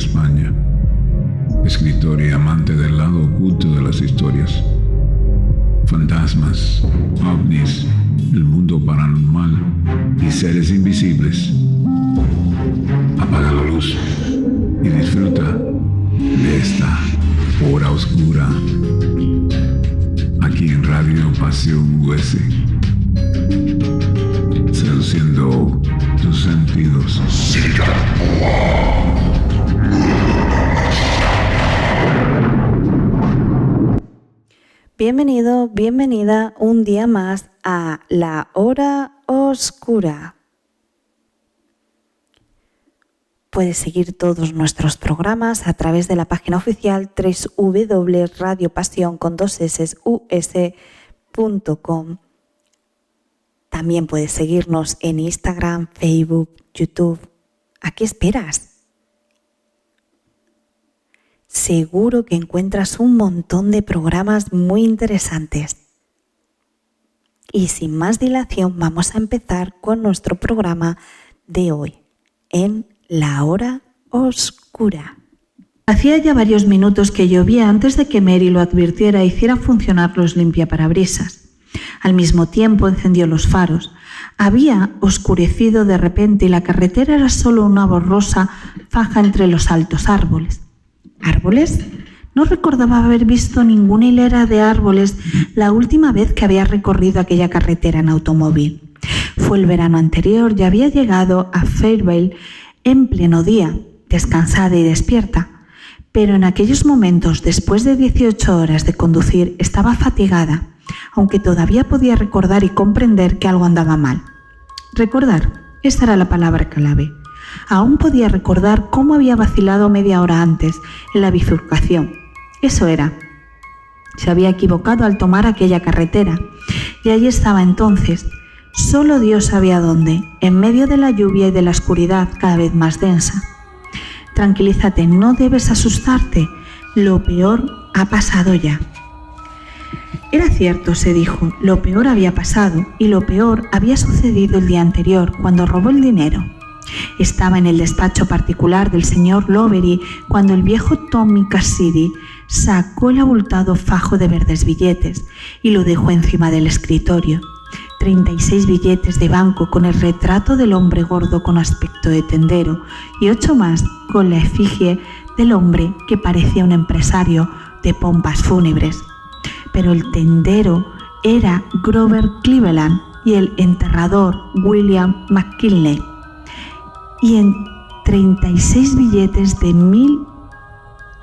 España, escritor y amante del lado oculto de las historias. Fantasmas, ovnis, el mundo paranormal y seres invisibles. Apaga la luz y disfruta de esta hora oscura aquí en Radio Pasión US, seduciendo tus sentidos. Bienvenido, bienvenida un día más a La Hora Oscura. Puedes seguir todos nuestros programas a través de la página oficial www.radiopasion.us.com. También puedes seguirnos en Instagram, Facebook, YouTube. ¿A qué esperas? Seguro que encuentras un montón de programas muy interesantes. Y sin más dilación, vamos a empezar con nuestro programa de hoy, en La Hora Oscura. Hacía ya varios minutos que llovía antes de que Mary lo advirtiera e hiciera funcionar los limpiaparabrisas. Al mismo tiempo encendió los faros. Había oscurecido de repente y la carretera era solo una borrosa faja entre los altos árboles. ¿Árboles? No recordaba haber visto ninguna hilera de árboles la última vez que había recorrido aquella carretera en automóvil. Fue el verano anterior y había llegado a Fairvale en pleno día, descansada y despierta, pero en aquellos momentos, después de 18 horas de conducir, estaba fatigada, aunque todavía podía recordar y comprender que algo andaba mal. Recordar, esa era la palabra clave. Aún podía recordar cómo había vacilado media hora antes en la bifurcación. Eso era. Se había equivocado al tomar aquella carretera. Y allí estaba entonces. Solo Dios sabía dónde, en medio de la lluvia y de la oscuridad cada vez más densa. Tranquilízate, no debes asustarte. Lo peor ha pasado ya. Era cierto, se dijo, lo peor había pasado y lo peor había sucedido el día anterior, cuando robó el dinero. Estaba en el despacho particular del señor Lowery cuando el viejo Tommy Cassidy sacó el abultado fajo de verdes billetes y lo dejó encima del escritorio. 36 billetes de banco con el retrato del hombre gordo con aspecto de tendero y 8 más con la efigie del hombre que parecía un empresario de pompas fúnebres. Pero el tendero era Grover Cleveland y el enterrador William McKinley. Y en 36 billetes de 1.000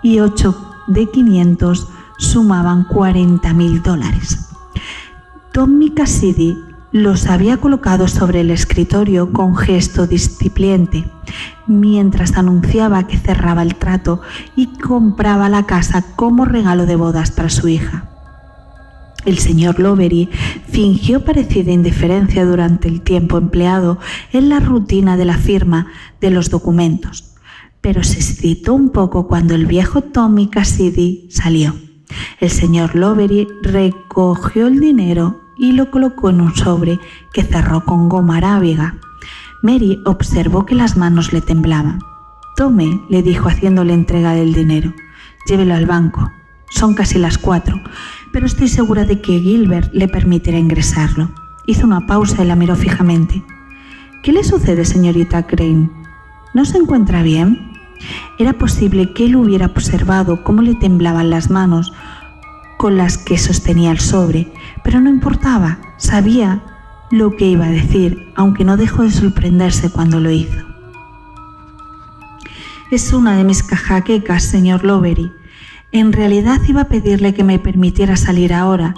y 8 de 500 sumaban $40,000. Tommy Cassidy los había colocado sobre el escritorio con gesto discipliente, mientras anunciaba que cerraba el trato y compraba la casa como regalo de bodas para su hija. El señor Lowery fingió parecida indiferencia durante el tiempo empleado en la rutina de la firma de los documentos, pero se excitó un poco cuando el viejo Tommy Cassidy salió. El señor Lowery recogió el dinero y lo colocó en un sobre que cerró con goma arábiga. Mary observó que las manos le temblaban. «Tome», le dijo haciéndole entrega del dinero, «llévelo al banco. Son casi las 4, pero estoy segura de que Gilbert le permitirá ingresarlo». Hizo una pausa y la miró fijamente. «¿Qué le sucede, señorita Crane? ¿No se encuentra bien?» Era posible que él hubiera observado cómo le temblaban las manos con las que sostenía el sobre, pero no importaba, sabía lo que iba a decir, aunque no dejó de sorprenderse cuando lo hizo. «Es una de mis jaquecas, señor Lowery. En realidad iba a pedirle que me permitiera salir ahora.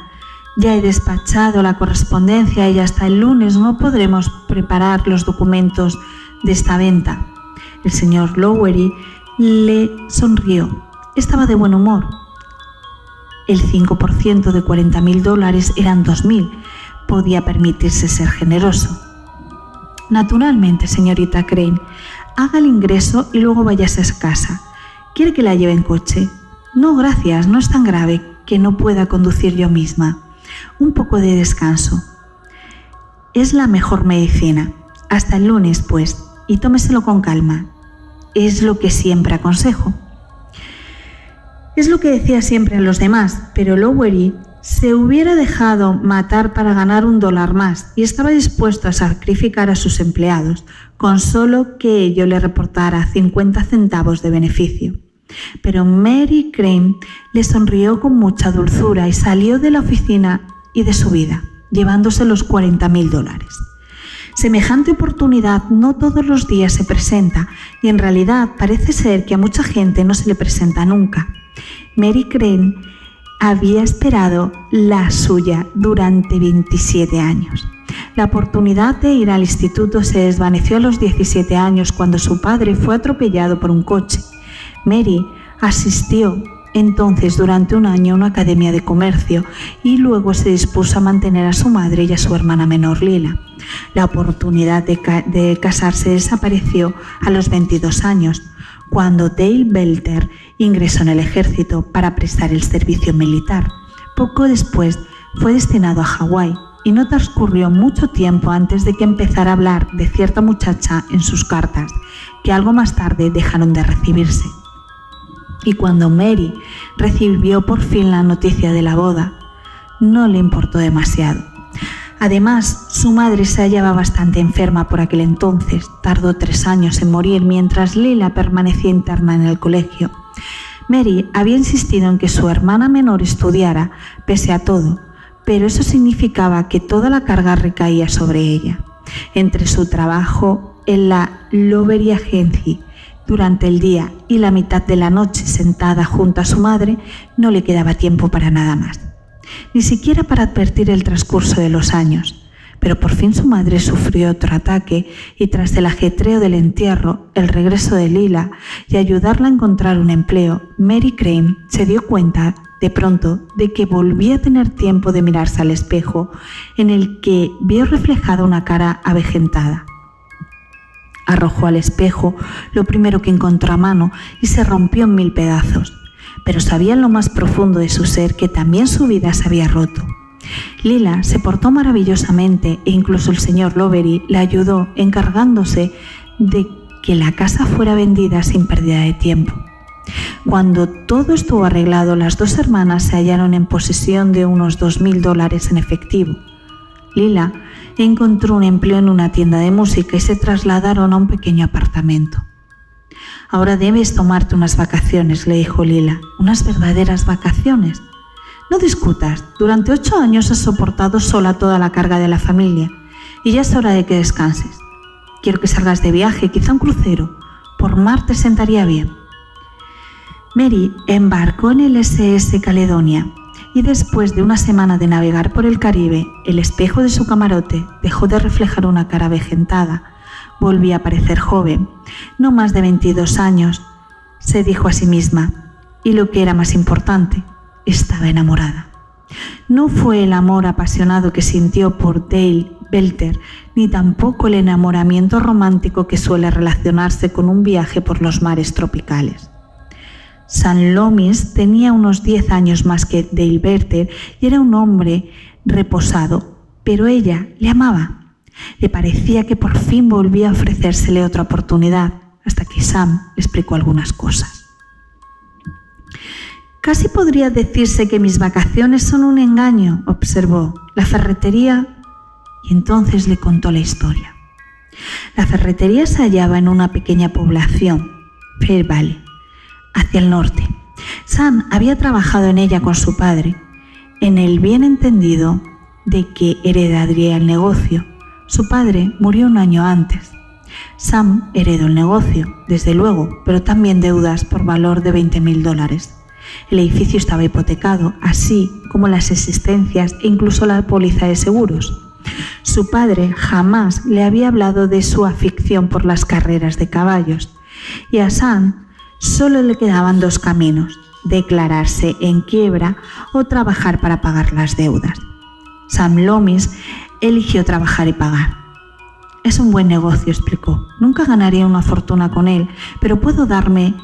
Ya he despachado la correspondencia y hasta el lunes no podremos preparar los documentos de esta venta». El señor Lowery le sonrió. Estaba de buen humor. El 5% de $40,000 eran 2.000. Podía permitirse ser generoso. «Naturalmente, señorita Crane. Haga el ingreso y luego váyase a casa. ¿Quiere que la lleve en coche?» «No, gracias, no es tan grave que no pueda conducir yo misma. Un poco de descanso es la mejor medicina. Hasta el lunes, pues, y tómeselo con calma». es lo que siempre aconsejo. Es lo que decía siempre a los demás, pero Lowery se hubiera dejado matar para ganar $1 más y estaba dispuesto a sacrificar a sus empleados, con solo que ello le reportara 50 centavos de beneficio. Pero Mary Crane le sonrió con mucha dulzura y salió de la oficina y de su vida, llevándose los $40,000. Semejante oportunidad no todos los días se presenta y en realidad parece ser que a mucha gente no se le presenta nunca. Mary Crane había esperado la suya durante 27 años. La oportunidad de ir al instituto se desvaneció a los 17 años cuando su padre fue atropellado por un coche. Mary asistió entonces durante un año a una academia de comercio y luego se dispuso a mantener a su madre y a su hermana menor Lila. La oportunidad de casarse desapareció a los 22 años, cuando Dale Belter ingresó en el ejército para prestar el servicio militar. Poco después fue destinado a Hawái y no transcurrió mucho tiempo antes de que empezara a hablar de cierta muchacha en sus cartas, que algo más tarde dejaron de recibirse. Y cuando Mary recibió por fin la noticia de la boda, no le importó demasiado. Además, su madre se hallaba bastante enferma por aquel entonces. Tardó 3 años en morir mientras Lila permanecía interna en el colegio. Mary había insistido en que su hermana menor estudiara, pese a todo, pero eso significaba que toda la carga recaía sobre ella. Entre su trabajo en la Lowery Agency durante el día y la mitad de la noche sentada junto a su madre, no le quedaba tiempo para nada más, ni siquiera para advertir el transcurso de los años. Pero por fin su madre sufrió otro ataque y tras el ajetreo del entierro, el regreso de Lila y ayudarla a encontrar un empleo, Mary Crane se dio cuenta de pronto de que volvía a tener tiempo de mirarse al espejo, en el que vio reflejada una cara avejentada. Arrojó al espejo lo primero que encontró a mano y se rompió en 1000 pedazos, pero sabía en lo más profundo de su ser que también su vida se había roto. Lila se portó maravillosamente e incluso el señor Lowery la ayudó encargándose de que la casa fuera vendida sin pérdida de tiempo. Cuando todo estuvo arreglado, las 2 hermanas se hallaron en posesión de unos $2,000 en efectivo. Lila encontró un empleo en una tienda de música y se trasladaron a un pequeño apartamento. «Ahora debes tomarte unas vacaciones», le dijo Lila. «¿Unas verdaderas vacaciones? No discutas, durante 8 años has soportado sola toda la carga de la familia y ya es hora de que descanses. Quiero que salgas de viaje, quizá un crucero. Por mar te sentaría bien». Mary embarcó en el SS Caledonia y después de una semana de navegar por el Caribe, el espejo de su camarote dejó de reflejar una cara avejentada. Volvía a parecer joven, no más de 22 años, se dijo a sí misma, y lo que era más importante, estaba enamorada. No fue el amor apasionado que sintió por Dale Belter, ni tampoco el enamoramiento romántico que suele relacionarse con un viaje por los mares tropicales. Sam Loomis tenía unos 10 años más que Dale Belter y era un hombre reposado, pero ella le amaba. Le parecía que por fin volvía a ofrecérsele otra oportunidad, hasta que Sam le explicó algunas cosas. «Casi podría decirse que mis vacaciones son un engaño», observó. «La ferretería...» Y entonces le contó la historia. La ferretería se hallaba en una pequeña población, Fair Valley, hacia el norte. Sam había trabajado en ella con su padre, en el bien entendido de que heredaría el negocio. Su padre murió un año antes. Sam heredó el negocio, desde luego, pero también deudas por valor de $20,000. El edificio estaba hipotecado, así como las existencias e incluso la póliza de seguros. Su padre jamás le había hablado de su afición por las carreras de caballos, y a Sam solo le quedaban 2 caminos: declararse en quiebra o trabajar para pagar las deudas. Sam Loomis eligió trabajar y pagar. «Es un buen negocio», explicó. «Nunca ganaría una fortuna con él, pero puedo darme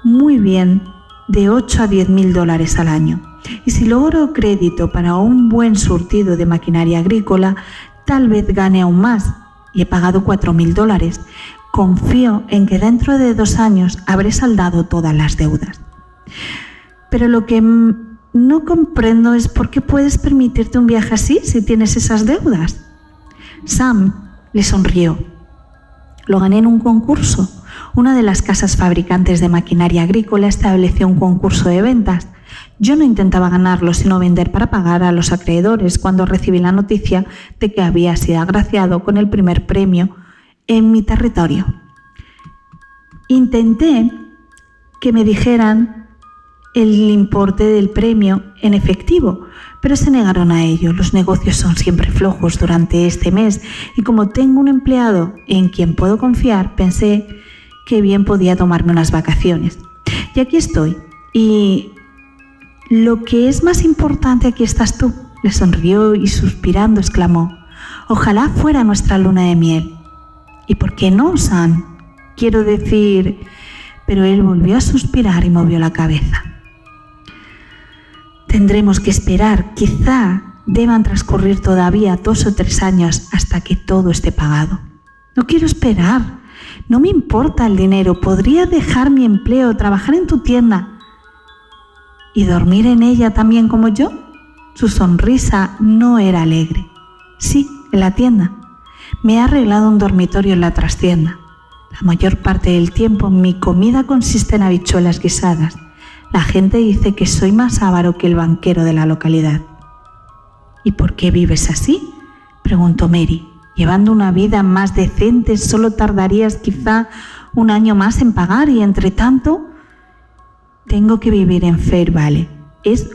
muy bien de $8,000 a $10,000 al año. Y si logro crédito para un buen surtido de maquinaria agrícola, tal vez gane aún más. Y he pagado $4,000. Confío en que dentro de 2 años habré saldado todas las deudas. Pero lo que no comprendo es por qué puedes permitirte un viaje así si tienes esas deudas. Sam le sonrió. Lo gané en un concurso. Una de las casas fabricantes de maquinaria agrícola estableció un concurso de ventas. Yo no intentaba ganarlo, sino vender para pagar a los acreedores cuando recibí la noticia de que había sido agraciado con el primer premio en mi territorio. Intenté que me dijeran el importe del premio en efectivo, pero se negaron a ello. Los negocios son siempre flojos durante este mes y como tengo un empleado en quien puedo confiar, pensé que bien podía tomarme unas vacaciones. Y aquí estoy. Y lo que es más importante, aquí estás tú. Le sonrió y suspirando exclamó: ojalá fuera nuestra luna de miel. ¿Y por qué no, Sam? Quiero decir... Pero él volvió a suspirar y movió la cabeza. Tendremos que esperar, quizá deban transcurrir todavía 2 o 3 años hasta que todo esté pagado. No quiero esperar, no me importa el dinero, podría dejar mi empleo, trabajar en tu tienda y dormir en ella también como yo. Su sonrisa no era alegre. Sí, en la tienda. Me he arreglado un dormitorio en la trastienda. La mayor parte del tiempo mi comida consiste en habichuelas guisadas. La gente dice que soy más avaro que el banquero de la localidad. ¿Y por qué vives así?, preguntó Mary. Llevando una vida más decente solo tardarías quizá 1 año más en pagar y entre tanto tengo que vivir en Fair Valley. Es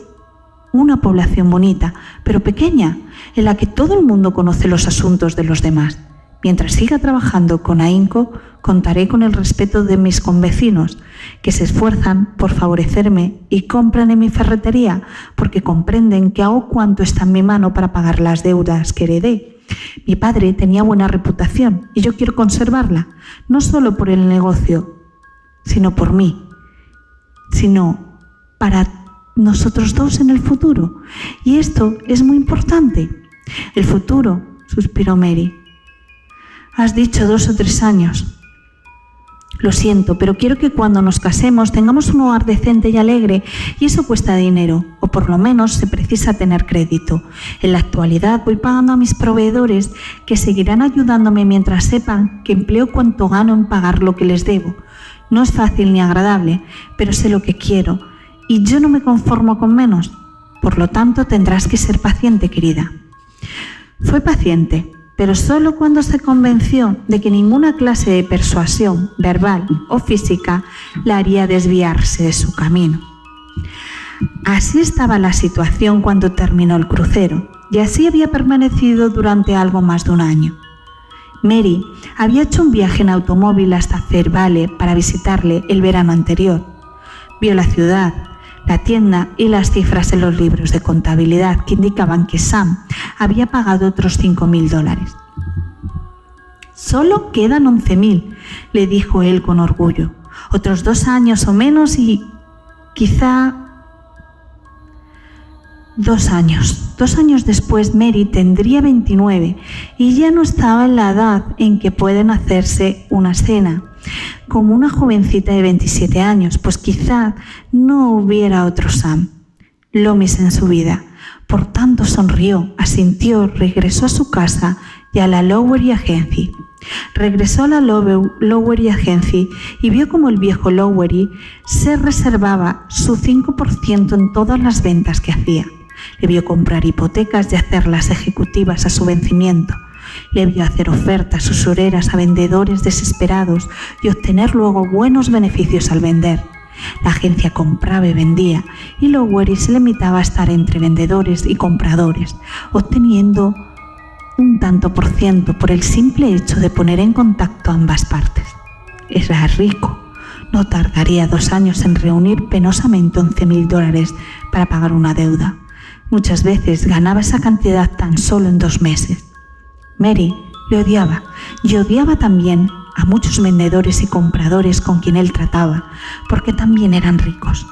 una población bonita, pero pequeña, en la que todo el mundo conoce los asuntos de los demás. Mientras siga trabajando con ahínco, contaré con el respeto de mis convecinos, que se esfuerzan por favorecerme y compran en mi ferretería porque comprenden que hago cuanto está en mi mano para pagar las deudas que heredé. Mi padre tenía buena reputación y yo quiero conservarla, no solo por el negocio, sino por mí, sino para nosotros dos en el futuro. Y esto es muy importante. El futuro, suspiró Mary. Has dicho 2 o 3 años. Lo siento, pero quiero que cuando nos casemos tengamos un hogar decente y alegre, y eso cuesta dinero, o por lo menos se precisa tener crédito. En la actualidad voy pagando a mis proveedores, que seguirán ayudándome mientras sepan que empleo cuanto gano en pagar lo que les debo. No es fácil ni agradable, pero sé lo que quiero, y yo no me conformo con menos. Por lo tanto, tendrás que ser paciente, querida. Fue paciente, pero solo cuando se convenció de que ninguna clase de persuasión, verbal o física, la haría desviarse de su camino. Así estaba la situación cuando terminó el crucero, y así había permanecido durante algo más de 1 año. Mary había hecho un viaje en automóvil hasta Fair Valley para visitarle el verano anterior. Vio la ciudad, la tienda y las cifras en los libros de contabilidad que indicaban que Sam había pagado otros $5,000. Solo quedan 11,000, le dijo él con orgullo. Otros 2 años o menos y quizá 2 años. 2 años después Mary tendría 29 y ya no estaba en la edad en que pueden hacerse una cena como una jovencita de 27 años, pues quizá no hubiera otro Sam Loomis en su vida. Por tanto sonrió, asintió, regresó a su casa y a la Lowery Agency. Regresó a la Lowery Agency y vio como el viejo Lowery se reservaba su 5% en todas las ventas que hacía. Le vio comprar hipotecas y hacerlas ejecutivas a su vencimiento. Le vio hacer ofertas usureras a vendedores desesperados y obtener luego buenos beneficios al vender. La agencia compraba y vendía, y Lowery se limitaba a estar entre vendedores y compradores, obteniendo un tanto por ciento por el simple hecho de poner en contacto a ambas partes. Era rico. No tardaría 2 años en reunir penosamente $11,000 para pagar una deuda. Muchas veces ganaba esa cantidad tan solo en 2 meses. Mary le odiaba y odiaba también a muchos vendedores y compradores con quien él trataba, porque también eran ricos.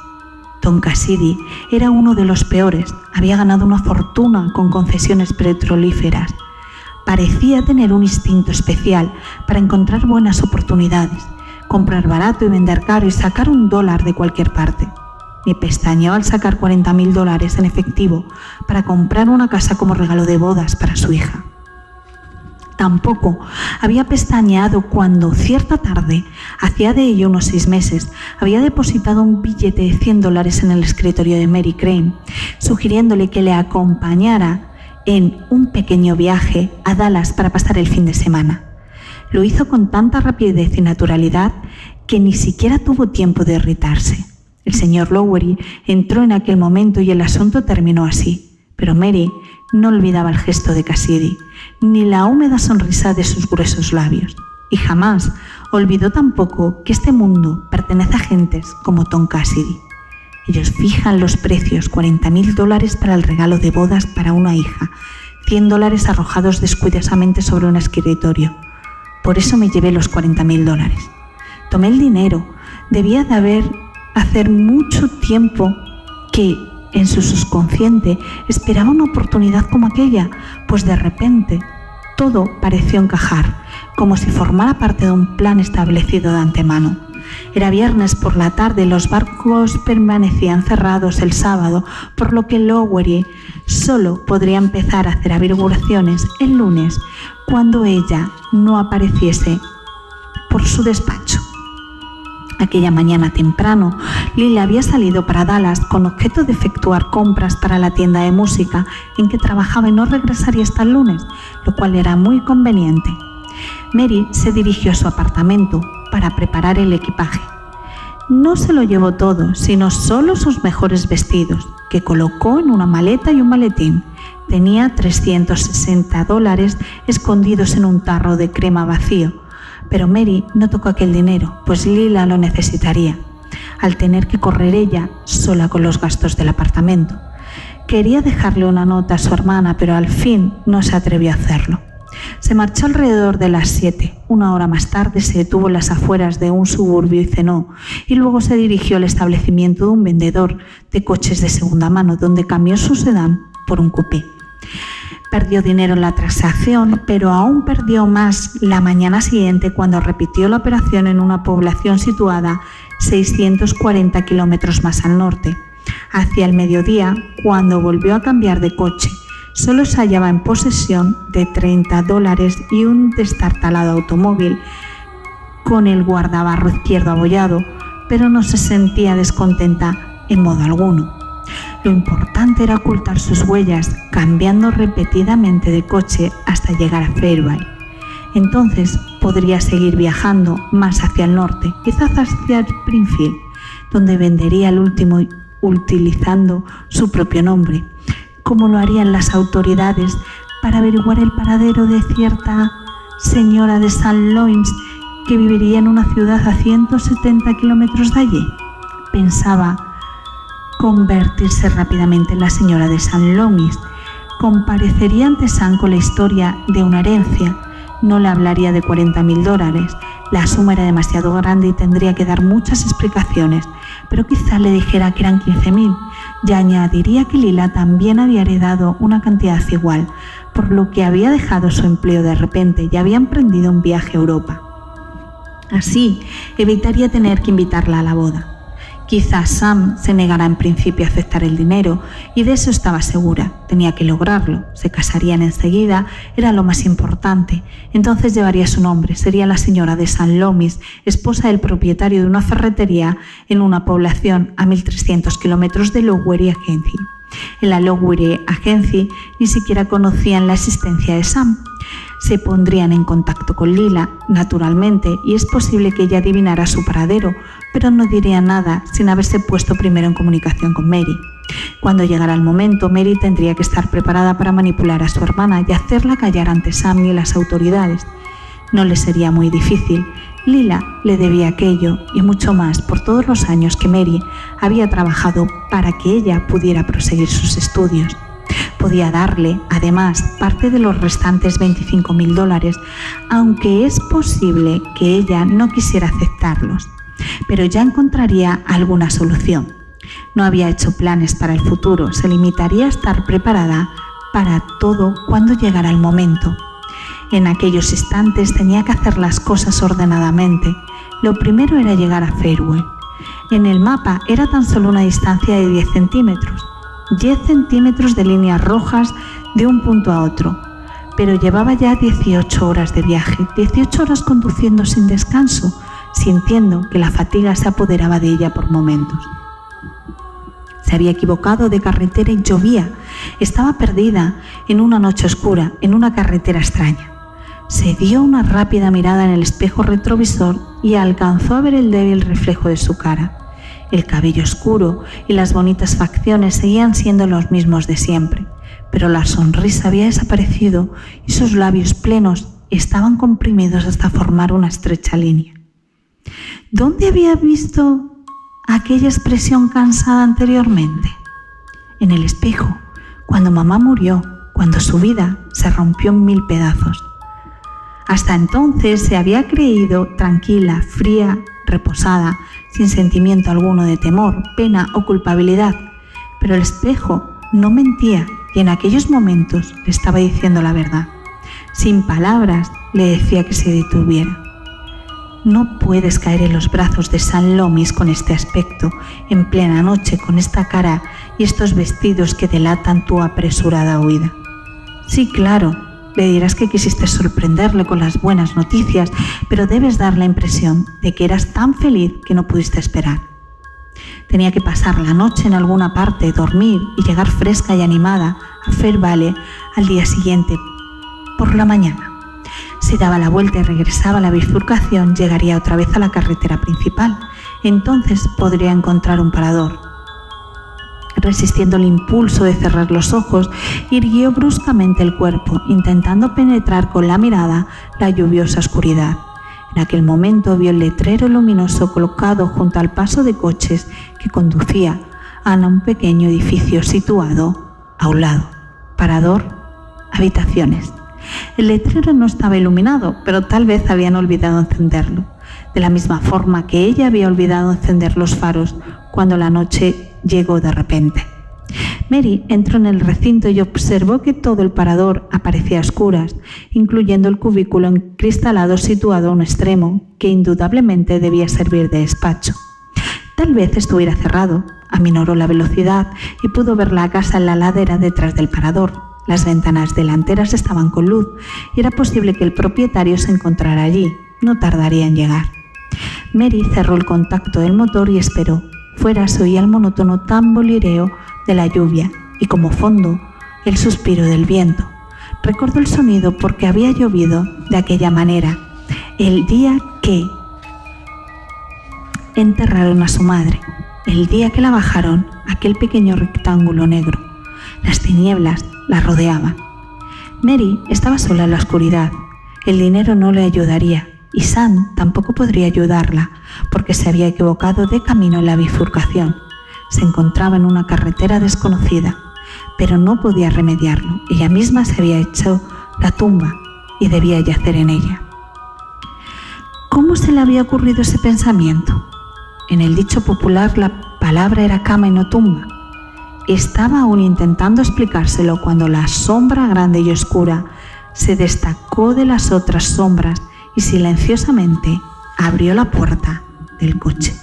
Tom Cassidy era uno de los peores, había ganado una fortuna con concesiones petrolíferas. Parecía tener un instinto especial para encontrar buenas oportunidades, comprar barato y vender caro y sacar $1 de cualquier parte. Ni pestañeó al sacar $40.000 en efectivo para comprar una casa como regalo de bodas para su hija. Tampoco había pestañeado cuando, cierta tarde, hacía de ello unos 6 meses, había depositado un billete de $100 en el escritorio de Mary Crane, sugiriéndole que le acompañara en un pequeño viaje a Dallas para pasar el fin de semana. Lo hizo con tanta rapidez y naturalidad que ni siquiera tuvo tiempo de irritarse. El señor Lowery entró en aquel momento y el asunto terminó así, pero Mary no olvidaba el gesto de Cassidy, ni la húmeda sonrisa de sus gruesos labios, y jamás olvidó tampoco que este mundo pertenece a gentes como Tom Cassidy. Ellos fijan los precios, $40.000 para el regalo de bodas para una hija, $100 arrojados descuidadosamente sobre un escritorio. Por eso me llevé los $40.000. Tomé el dinero. Debía de hacer mucho tiempo que en su subconsciente esperaba una oportunidad como aquella, pues de repente todo pareció encajar, como si formara parte de un plan establecido de antemano. Era viernes por la tarde, los barcos permanecían cerrados el sábado, por lo que Lowery solo podría empezar a hacer averiguaciones el lunes, cuando ella no apareciese por su despacho. Aquella mañana temprano, Lila había salido para Dallas con objeto de efectuar compras para la tienda de música en que trabajaba y no regresaría hasta el lunes, lo cual era muy conveniente. Mary se dirigió a su apartamento para preparar el equipaje. No se lo llevó todo, sino solo sus mejores vestidos, que colocó en una maleta y un maletín. Tenía $360 escondidos en un tarro de crema vacío, pero Mary no tocó aquel dinero, pues Lila lo necesitaría, al tener que correr ella sola con los gastos del apartamento. Quería dejarle una nota a su hermana, pero al fin no se atrevió a hacerlo. Se marchó alrededor de las 7. Una hora más tarde se detuvo en las afueras de un suburbio y cenó, y luego se dirigió al establecimiento de un vendedor de coches de segunda mano, donde cambió su sedán por un coupé. Perdió dinero en la transacción, pero aún perdió más la mañana siguiente cuando repitió la operación en una población situada 640 kilómetros más al norte. Hacia el mediodía, cuando volvió a cambiar de coche, solo se hallaba en posesión de $30 y un destartalado automóvil con el guardabarro izquierdo abollado, pero no se sentía descontenta en modo alguno. Lo importante era ocultar sus huellas, cambiando repetidamente de coche hasta llegar a Fairview. Entonces podría seguir viajando más hacia el norte, quizás hacia Springfield, donde vendería el último utilizando su propio nombre, como lo harían las autoridades para averiguar el paradero de cierta señora de St. Louis que viviría en una ciudad a 170 kilómetros de allí. Pensaba convertirse rápidamente en la señora de St. Louis. Comparecería ante Sam con la historia de una herencia. No le hablaría de $40.000. La suma era demasiado grande y tendría que dar muchas explicaciones, pero quizá le dijera que eran 15.000. Y añadiría que Lila también había heredado una cantidad igual, por lo que había dejado su empleo de repente y había emprendido un viaje a Europa. Así evitaría tener que invitarla a la boda. Quizás Sam se negara en principio a aceptar el dinero, y de eso estaba segura. Tenía que lograrlo. Se casarían enseguida, era lo más importante. Entonces llevaría su nombre. Sería la señora de St. Louis, esposa del propietario de una ferretería en una población a 1.300 kilómetros de Lowery Agency. En la Lowery Agency ni siquiera conocían la existencia de Sam. Se pondrían en contacto con Lila, naturalmente, y es posible que ella adivinara su paradero, pero no diría nada sin haberse puesto primero en comunicación con Mary. Cuando llegara el momento, Mary tendría que estar preparada para manipular a su hermana y hacerla callar ante Sam y las autoridades. No le sería muy difícil. Lila le debía aquello y mucho más por todos los años que Mary había trabajado para que ella pudiera proseguir sus estudios. Podía darle, además, parte de los restantes $25.000, aunque es posible que ella no quisiera aceptarlos. Pero ya encontraría alguna solución. No había hecho planes para el futuro, se limitaría a estar preparada para todo cuando llegara el momento. En aquellos instantes tenía que hacer las cosas ordenadamente. Lo primero era llegar a Farewell. En el mapa era tan solo una distancia de 10 centímetros. 10 centímetros de líneas rojas de un punto a otro. Pero llevaba ya 18 horas de viaje, 18 horas conduciendo sin descanso, sintiendo que la fatiga se apoderaba de ella por momentos. Se había equivocado de carretera y llovía. Estaba perdida en una noche oscura, en una carretera extraña. Se dio una rápida mirada en el espejo retrovisor y alcanzó a ver el débil reflejo de su cara. El cabello oscuro y las bonitas facciones seguían siendo los mismos de siempre, pero la sonrisa había desaparecido y sus labios plenos estaban comprimidos hasta formar una estrecha línea. ¿Dónde había visto aquella expresión cansada anteriormente? En el espejo, cuando mamá murió, cuando su vida se rompió en 1000 pedazos. Hasta entonces se había creído tranquila, fría, reposada, sin sentimiento alguno de temor, pena o culpabilidad, pero el espejo no mentía y en aquellos momentos le estaba diciendo la verdad. Sin palabras le decía que se detuviera. No puedes caer en los brazos de San Lomis con este aspecto, en plena noche, con esta cara y estos vestidos que delatan tu apresurada huida. Sí, claro, le dirás que quisiste sorprenderle con las buenas noticias, pero debes dar la impresión de que eras tan feliz que no pudiste esperar. Tenía que pasar la noche en alguna parte, dormir y llegar fresca y animada a Fair Valley al día siguiente, por la mañana. Si daba la vuelta y regresaba a la bifurcación, llegaría otra vez a la carretera principal. Entonces podría encontrar un parador. Resistiendo el impulso de cerrar los ojos, irguió bruscamente el cuerpo, intentando penetrar con la mirada la lluviosa oscuridad. En aquel momento vio el letrero luminoso colocado junto al paso de coches que conducía a un pequeño edificio situado a un lado. Parador, habitaciones. El letrero no estaba iluminado, pero tal vez habían olvidado encenderlo, de la misma forma que ella había olvidado encender los faros cuando la noche llegó de repente. Mary entró en el recinto y observó que todo el parador aparecía a oscuras, incluyendo el cubículo encristalado situado a un extremo, que indudablemente debía servir de despacho. Tal vez estuviera cerrado. Aminoró la velocidad y pudo ver la casa en la ladera detrás del parador. Las ventanas delanteras estaban con luz y era posible que el propietario se encontrara allí. No tardaría en llegar. Mary cerró el contacto del motor y esperó. Fuera se oía el monótono tamborileo de la lluvia y como fondo el suspiro del viento. Recordó el sonido porque había llovido de aquella manera el día que enterraron a su madre, el día que la bajaron a aquel pequeño rectángulo negro. Las tinieblas la rodeaban. Mary estaba sola en la oscuridad. El dinero no le ayudaría y Sam tampoco podría ayudarla porque se había equivocado de camino en la bifurcación. Se encontraba en una carretera desconocida, pero no podía remediarlo. Ella misma se había hecho la tumba y debía yacer en ella. ¿Cómo se le había ocurrido ese pensamiento? En el dicho popular la palabra era cama y no tumba. Estaba aún intentando explicárselo cuando la sombra grande y oscura se destacó de las otras sombras y silenciosamente abrió la puerta del coche.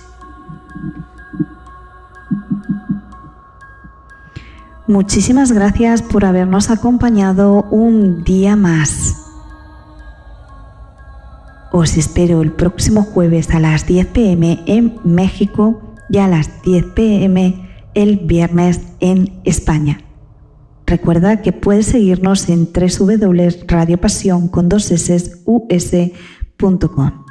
Muchísimas gracias por habernos acompañado un día más. Os espero el próximo jueves a las 10 p.m. en México y a las 10 p.m. el viernes en España. Recuerda que puedes seguirnos en www.radiopasion.com.